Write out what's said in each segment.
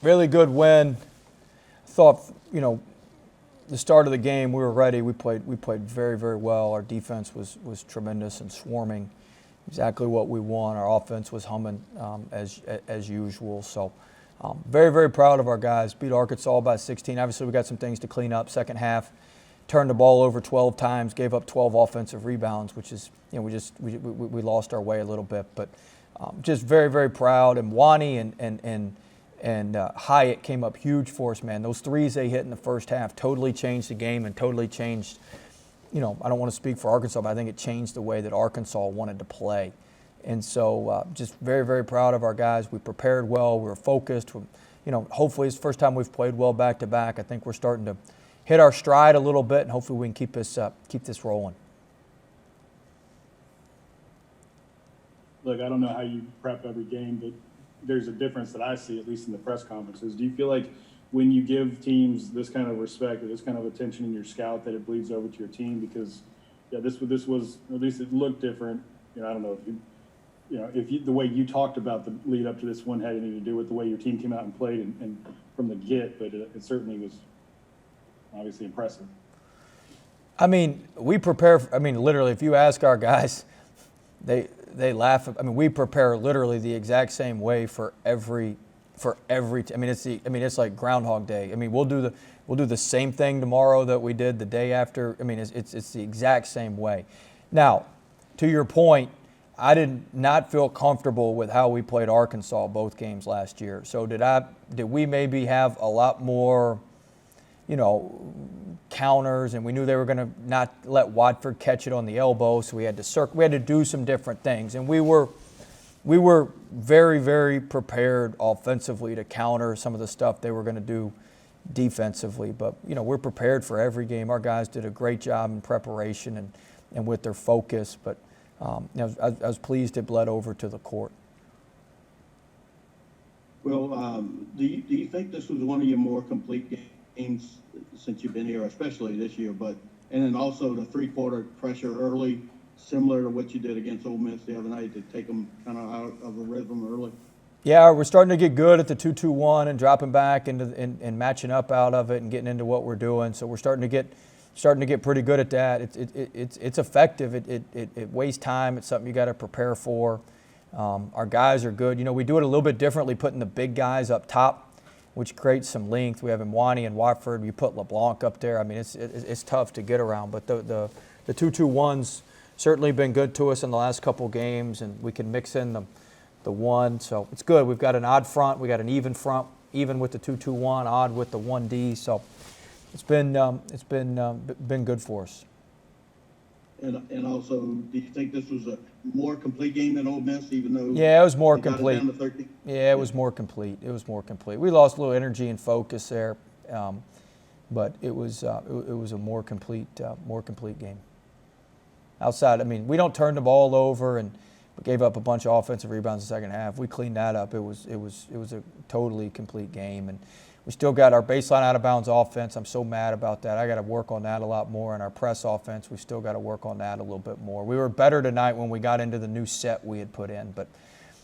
Really good win. Thought, the start of the game, we were ready. We played very, very well. Our defense was tremendous and swarming, exactly what we want. Our offense was humming as usual. So, very, very proud of our guys. Beat Arkansas by 16. Obviously, we got some things to clean up. Second half, turned the ball over 12 times, gave up 12 offensive rebounds, which is, we lost our way a little bit. But just very, very proud. And Wani and Hyatt came up huge for us, man. Those threes they hit in the first half totally changed the game and totally changed, I don't want to speak for Arkansas, but I think it changed the way that Arkansas wanted to play. And so just very, very proud of our guys. We prepared well. We were focused. Hopefully it's the first time we've played well back-to-back. I think we're starting to hit our stride a little bit, and hopefully we can keep this rolling. Look, I don't know how you prep every game, but there's a difference that I see, at least in the press conferences. Do you feel like when you give teams this kind of respect or this kind of attention in your scout that it bleeds over to your team? Because, this was, at least it looked different. I don't know if the way you talked about the lead up to this one had anything to do with the way your team came out and played and from the get, but it certainly was obviously impressive. We prepare. Literally, if you ask our guys, they laugh. We prepare literally the exact same way for every. It's like Groundhog Day. We'll do the same thing tomorrow that we did the day after. It's the exact same way. Now, to your point, I did not feel comfortable with how we played Arkansas both games last year. So did we maybe have a lot more, counters, and we knew they were going to not let Watford catch it on the elbow, so we had to do some different things, and we were very, very prepared offensively to counter some of the stuff they were going to do defensively. But we're prepared for every game. Our guys did a great job in preparation and with their focus. But I was pleased it bled over to the court. Well, do you think this was one of your more complete games since you've been here, especially this year? And then also the three-quarter pressure early, similar to what you did against Ole Miss the other night to take them kind of out of a rhythm early? Yeah, we're starting to get good at the 2-2-1 and dropping back and matching up out of it and getting into what we're doing. So we're starting to get pretty good at that. It's effective. It wastes time. It's something you got to prepare for. Our guys are good. We do it a little bit differently, putting the big guys up top, which creates some length. We have Imwani and Watford. You put LeBlanc up there. It's tough to get around. But the 2-2-1's certainly been good to us in the last couple games, and we can mix in the one. So it's good. We've got an odd front. We got an even front, even with the 2-2-1, odd with the 1D. So it's been good for us. And also, do you think this was a more complete game than Ole Miss, even though? Yeah, it was more complete. Down to 13? Yeah, it was more complete. We lost a little energy and focus there, but it was a more complete game. Outside, we don't turn the ball over, and we gave up a bunch of offensive rebounds in the second half. We cleaned that up. It was a totally complete game, and we still got our baseline out of bounds offense. I'm so mad about that. I got to work on that a lot more. And our press offense, we still got to work on that a little bit more. We were better tonight when we got into the new set we had put in, but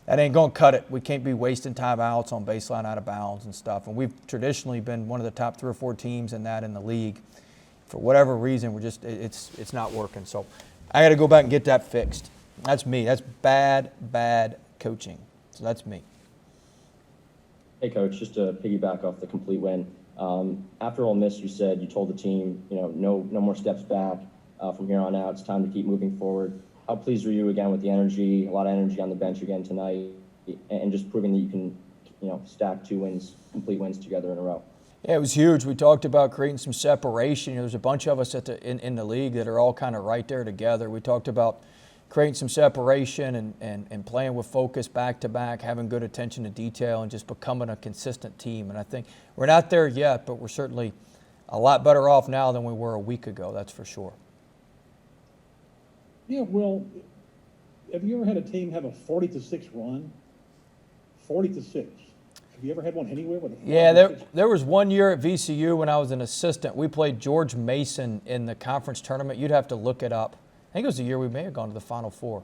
that ain't going to cut it. We can't be wasting timeouts on baseline out of bounds and stuff. And we've traditionally been one of the top 3 or 4 teams in the league. For whatever reason, it's not working. So I got to go back and get that fixed. That's me. That's bad coaching. So that's me. Hey, Coach, just to piggyback off the complete win. After Ole Miss, you said you told the team, no more steps back from here on out. It's time to keep moving forward. How pleased were you again with the energy, a lot of energy on the bench again tonight, and just proving that you can, stack 2 wins, complete wins together in a row? Yeah, it was huge. We talked about creating some separation. There's a bunch of us in the league that are all kind of right there together. We talked about creating some separation and playing with focus back-to-back, having good attention to detail, and just becoming a consistent team. And I think we're not there yet, but we're certainly a lot better off now than we were a week ago, that's for sure. Yeah, well, have you ever had a team have a 40-6 run? 40-6. Have you ever had one anywhere with a 40-6? Yeah, there was one year at VCU when I was an assistant. We played George Mason in the conference tournament. You'd have to look it up. I think it was the year we may have gone to the Final Four.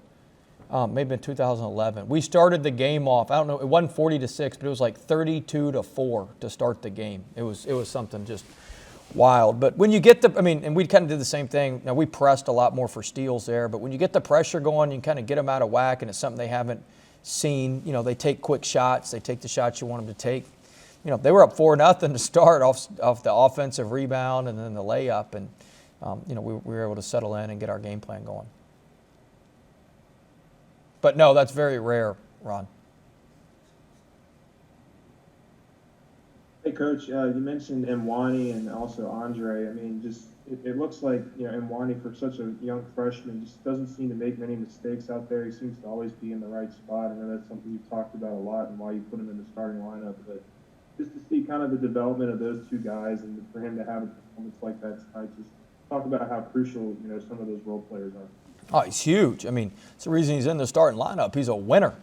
maybe in 2011. We started the game off. I don't know. It wasn't 40-6, but it was like 32-4 to start the game. It was something just wild. But when you get and we kind of did the same thing. Now we pressed a lot more for steals there, but when you get the pressure going, you can kind of get them out of whack, and it's something they haven't seen. They take quick shots. They take the shots you want them to take. They were up 4-0 to start off the offensive rebound and then the layup, and we were able to settle in and get our game plan going. But no, that's very rare, Ron. Hey, Coach, you mentioned Mwani and also Andre. I mean, it looks like, Mwani, for such a young freshman, just doesn't seem to make many mistakes out there. He seems to always be in the right spot. I know that's something you've talked about a lot and why you put him in the starting lineup. But just to see kind of the development of those two guys and for him to have a performance like that tonight, just talk about how crucial, some of those role players are. Oh, he's huge. I mean, it's the reason he's in the starting lineup. He's a winner.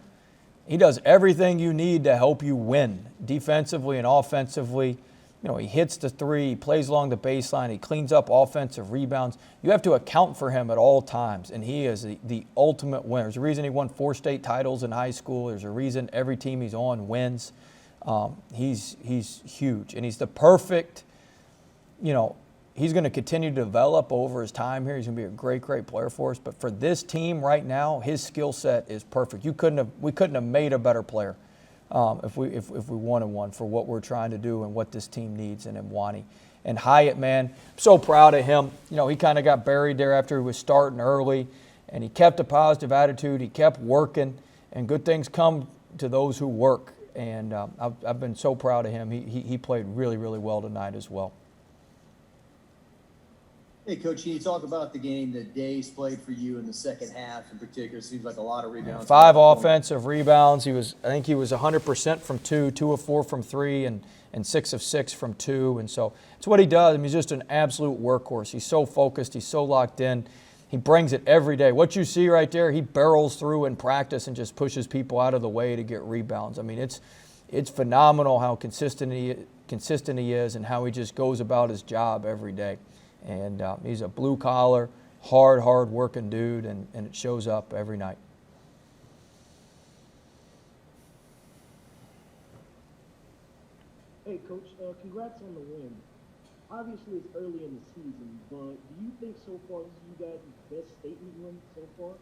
He does everything you need to help you win, defensively and offensively. He hits the three, he plays along the baseline, he cleans up offensive rebounds. You have to account for him at all times, and he is the ultimate winner. There's a reason he won 4 state titles in high school. There's a reason every team he's on wins. He's huge, and he's the perfect, he's going to continue to develop over his time here. He's going to be a great, great player for us. But for this team right now, his skill set is perfect. We couldn't have made a better player if we wanted one for what we're trying to do and what this team needs in Mwani. And Hyatt, man, I'm so proud of him. He kind of got buried there after he was starting early, and he kept a positive attitude. He kept working, and good things come to those who work. And I've been so proud of him. He played really, really well tonight as well. Hey, Coach, can you talk about the game that Days played for you in the second half in particular? It seems like a lot of rebounds. 5 offensive rebounds. I think he was 100% from 2, 2 of 4 from 3, and 6 of 6 from 2. And so it's what he does. I mean, he's just an absolute workhorse. He's so focused. He's so locked in. He brings it every day. What you see right there, he barrels through in practice and just pushes people out of the way to get rebounds. I mean, it's phenomenal how consistent he is and how he just goes about his job every day. And he's a blue-collar, hard-working dude, and it shows up every night. Hey, Coach, congrats on the win. Obviously, it's early in the season, but do you think so far this is you guys' best statement win so far?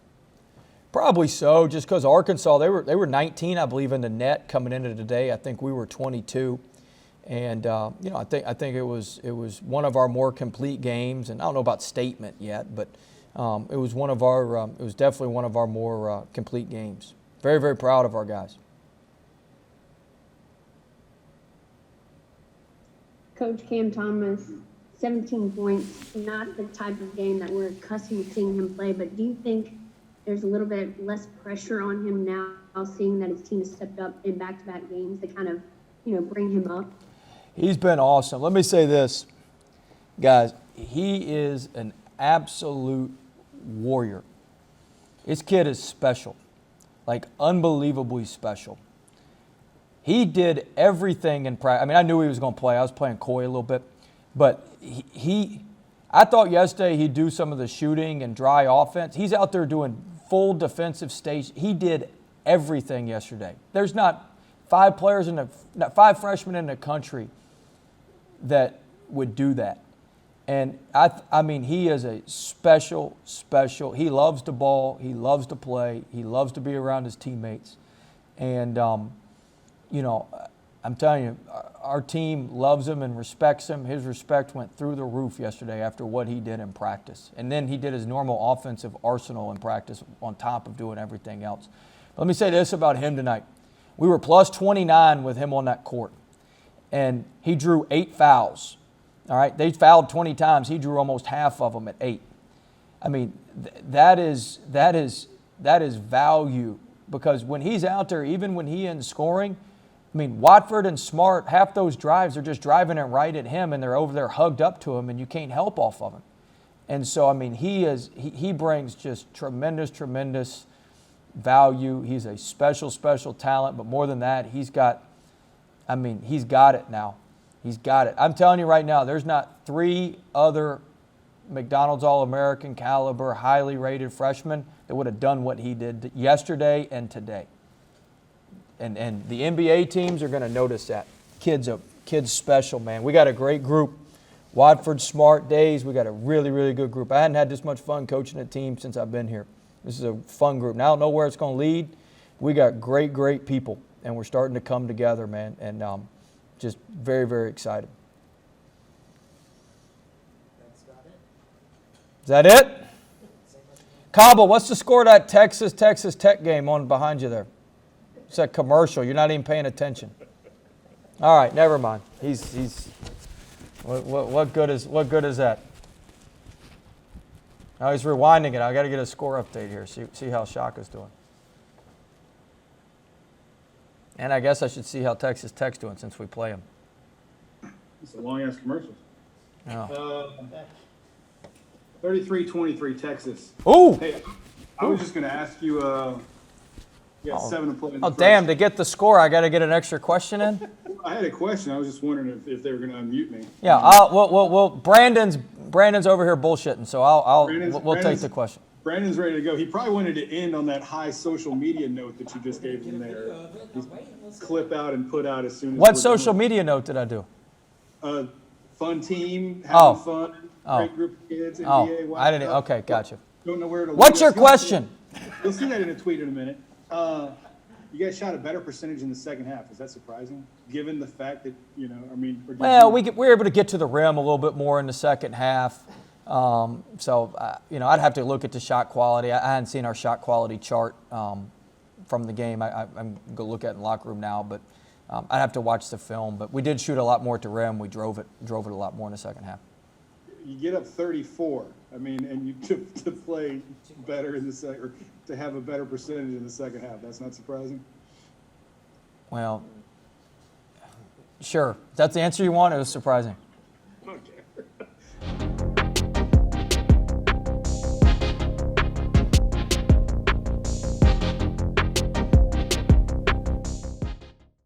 Probably so, just because Arkansas, they were 19, I believe, in the net coming into today. I think we were 22. And I think it was one of our more complete games, and I don't know about statement yet, but it was definitely one of our more complete games. Very, very proud of our guys. Coach Cam Thomas, 17 points, not the type of game that we're accustomed to seeing him play, but do you think there's a little bit less pressure on him now, seeing that his team has stepped up in back-to-back games to kind of, bring him up? He's been awesome. Let me say this, guys. He is an absolute warrior. This kid is special, like unbelievably special. He did everything in practice. I mean, I knew he was going to play. I was playing coy a little bit. But I thought yesterday he'd do some of the shooting and dry offense. He's out there doing full defensive stage. He did everything yesterday. There's not 5 freshmen in the country that would do that. And I mean, he is a special, he loves the ball, he loves to play, he loves to be around his teammates. And, I'm telling you, our team loves him and respects him. His respect went through the roof yesterday after what he did in practice. And then he did his normal offensive arsenal in practice on top of doing everything else. But let me say this about him tonight. We were plus 29 with him on that court. And he drew 8 fouls. All right, they fouled 20 times. He drew almost half of them at 8. I mean, that is value, because when he's out there, even when he isn't scoring, I mean, Watford and Smart, half those drives, they're just driving it right at him, and they're over there hugged up to him, and you can't help off of him. And so, I mean, he brings just tremendous value. He's a special talent, but more than that, he's got it now. He's got it. I'm telling you right now, there's not 3 other McDonald's All-American caliber, highly rated freshman that would have done what he did yesterday and today. And the NBA teams are going to notice that. Kid's special, man. We got a great group. Watford, Smart, Days. We got a really, really good group. I hadn't had this much fun coaching a team since I've been here. This is a fun group. Now I don't know where it's going to lead. We got great, great people, and we're starting to come together, man, and just very, very excited. Is that it? Cabo, what's the score of that Texas Tech game on behind you there? It's a commercial. You're not even paying attention. All right, never mind. He's what good is that? Now he's rewinding it. I got to get a score update here. See how Shaka's doing. And I guess I should see how Texas Tech's doing since we play them. It's a long ass commercial. Oh. 33-23 Texas. Ooh! Hey, I was just going to ask you. You got 7 to play. In the Oh, first. damn, to get the score, I got to get an extra question in? I had a question. I was just wondering if they were going to unmute me. Yeah, Brandon's over here bullshitting, so we'll take the question. Brandon's ready to go. He probably wanted to end on that high social media note that you just gave him there. Just clip out and put out as soon as. What we're social done. media note did I do? Fun team, Oh. having fun, Oh. great group of kids. Oh, NBA, I didn't. Okay, gotcha. Don't know where to. What's your You'll see- question? You'll see that in a tweet in a minute. You guys shot a better percentage in the second half. Is that surprising, given the fact that or did Well, you- we were able to get to the rim a little bit more in the second half. I'd have to look at the shot quality. I hadn't seen our shot quality chart from the game. I'm going to look at it in the locker room now, but I'd have to watch the film. But we did shoot a lot more at the rim. We drove it a lot more in the second half. You get up 34. I mean, and you to play better in the second, or to have a better percentage in the second half. That's not surprising. Well, sure. If that's the answer you want, it was surprising. Okay.